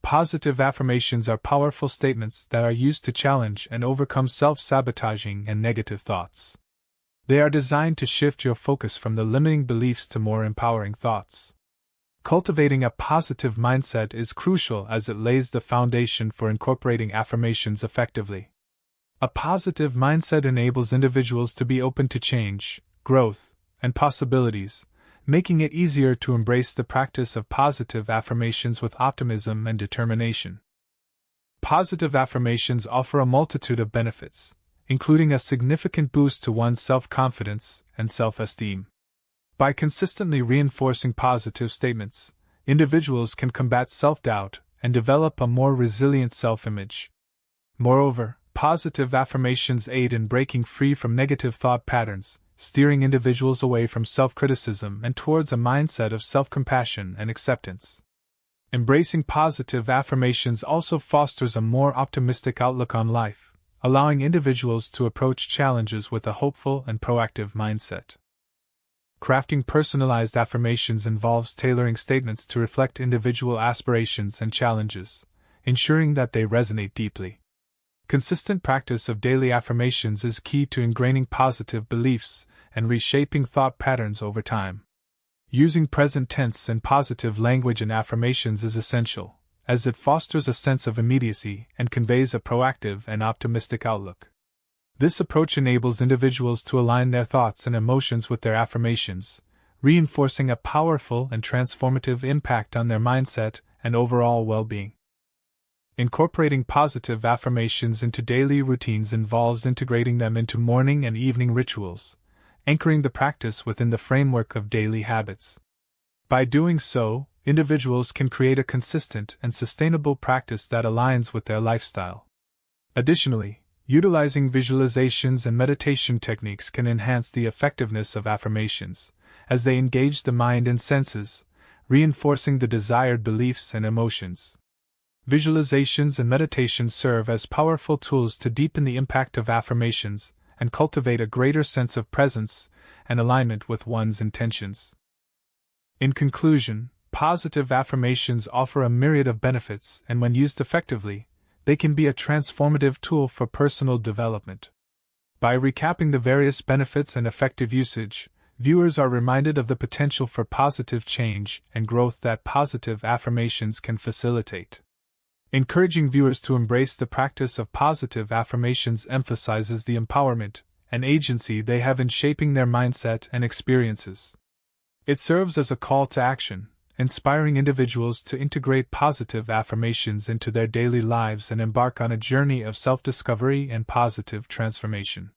Positive affirmations are powerful statements that are used to challenge and overcome self-sabotaging and negative thoughts. They are designed to shift your focus from the limiting beliefs to more empowering thoughts. Cultivating a positive mindset is crucial as it lays the foundation for incorporating affirmations effectively. A positive mindset enables individuals to be open to change, growth, and possibilities, making it easier to embrace the practice of positive affirmations with optimism and determination. Positive affirmations offer a multitude of benefits, including a significant boost to one's self-confidence and self-esteem. By consistently reinforcing positive statements, individuals can combat self-doubt and develop a more resilient self-image. Moreover, positive affirmations aid in breaking free from negative thought patterns, steering individuals away from self-criticism and towards a mindset of self-compassion and acceptance. Embracing positive affirmations also fosters a more optimistic outlook on life, allowing individuals to approach challenges with a hopeful and proactive mindset. Crafting personalized affirmations involves tailoring statements to reflect individual aspirations and challenges, ensuring that they resonate deeply. Consistent practice of daily affirmations is key to ingraining positive beliefs and reshaping thought patterns over time. Using present tense and positive language in affirmations is essential, as it fosters a sense of immediacy and conveys a proactive and optimistic outlook. This approach enables individuals to align their thoughts and emotions with their affirmations, reinforcing a powerful and transformative impact on their mindset and overall well-being. Incorporating positive affirmations into daily routines involves integrating them into morning and evening rituals, anchoring the practice within the framework of daily habits. By doing so, individuals can create a consistent and sustainable practice that aligns with their lifestyle. Additionally, utilizing visualizations and meditation techniques can enhance the effectiveness of affirmations, as they engage the mind and senses, reinforcing the desired beliefs and emotions. Visualizations and meditation serve as powerful tools to deepen the impact of affirmations and cultivate a greater sense of presence and alignment with one's intentions. In conclusion, positive affirmations offer a myriad of benefits, and when used effectively, they can be a transformative tool for personal development. By recapping the various benefits and effective usage, viewers are reminded of the potential for positive change and growth that positive affirmations can facilitate. Encouraging viewers to embrace the practice of positive affirmations emphasizes the empowerment and agency they have in shaping their mindset and experiences. It serves as a call to action, inspiring individuals to integrate positive affirmations into their daily lives and embark on a journey of self-discovery and positive transformation.